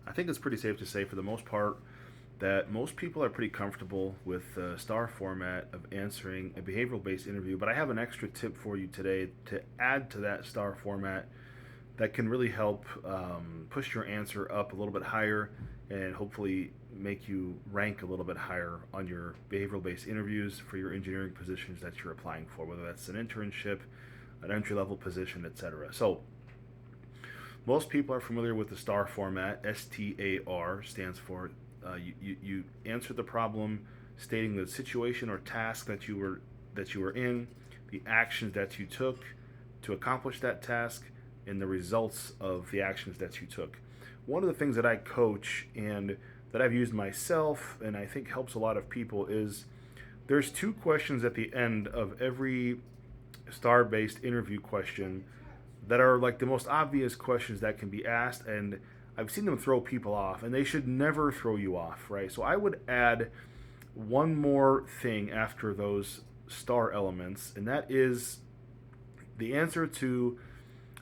I think it's pretty safe to say, for the most part, that most people are pretty comfortable with the STAR format of answering a behavioral based interview. But I have an extra tip for you today to add to that STAR format that can really help push your answer up a little bit higher and hopefully make you rank a little bit higher on your behavioral based interviews for your engineering positions that you're applying for, whether that's an internship, an entry level position, etc. So, most people are familiar with the STAR format. STAR stands for you answer the problem stating the situation or task that you were in, the actions that you took to accomplish that task, and the results of the actions that you took. One of the things that I coach and that I've used myself and I think helps a lot of people is there's two questions at the end of every star based interview question that are like the most obvious questions that can be asked, and I've seen them throw people off, and they should never throw you off, right? So I would add one more thing after those star elements, and that is the answer to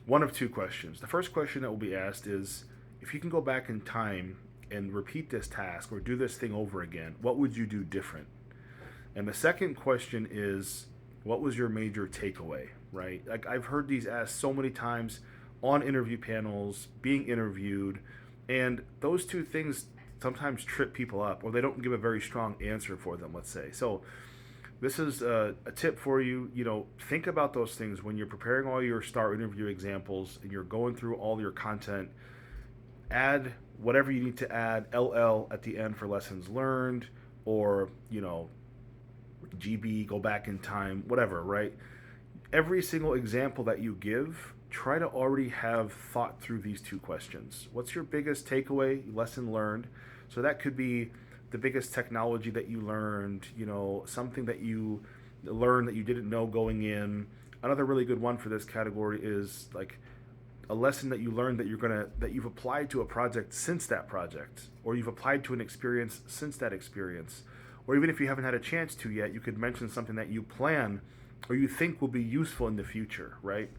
one of two questions. The first question that will be asked is, if you can go back in time and repeat this task or do this thing over again, what would you do different? And the second question is, what was your major takeaway, right? Like, I've heard these asked so many times on interview panels, being interviewed, and those two things sometimes trip people up, or they don't give a very strong answer for them, let's say. So this is a tip for you. Think about those things when you're preparing all your star interview examples and you're going through all your content. Add whatever you need to add, LL at the end for lessons learned, or GB, go back in time, whatever, right? Every single example that you give, try to already have thought through these two questions. What's your biggest takeaway, lesson learned? So that could be the biggest technology that you learned, something that you learned that you didn't know going in. Another really good one for this category is like a lesson that you learned that you've applied to a project since that project, or you've applied to an experience since that experience. Or even if you haven't had a chance to yet, you could mention something that you plan or you think will be useful in the future, right?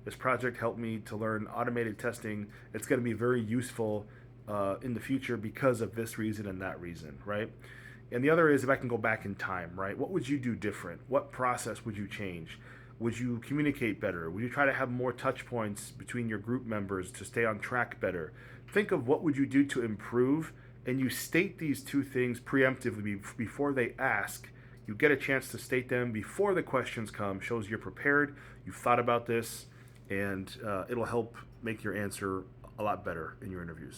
This project helped me to learn automated testing. It's going to be very useful in the future because of this reason and that reason, right? And the other is, if I can go back in time, right? What would you do different? What process would you change? Would you communicate better? Would you try to have more touch points between your group members to stay on track better? Think of what would you do to improve, and you state these two things preemptively before they ask. You get a chance to state them before the questions come. Shows you're prepared, you've thought about this, and it'll help make your answer a lot better in your interviews.